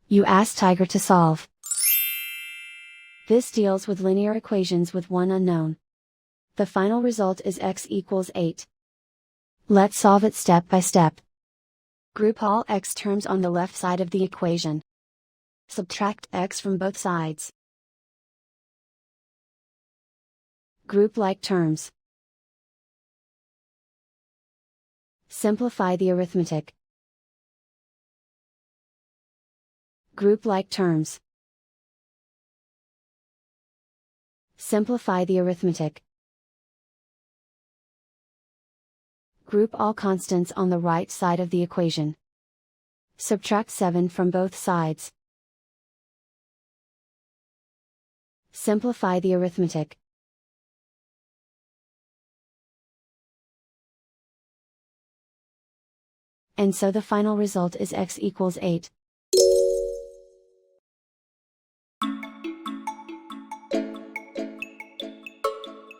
You ask Tiger to solve. This deals with linear equations with one unknown. The final result is x equals 8. Let's solve it step by step. Group all x terms on the left side of the equation. Subtract x from both sides. Group like terms. Simplify the arithmetic. Group like terms. Simplify the arithmetic. Group all constants on the right side of the equation. Subtract 7 from both sides. Simplify the arithmetic. And so the final result is x equals 8.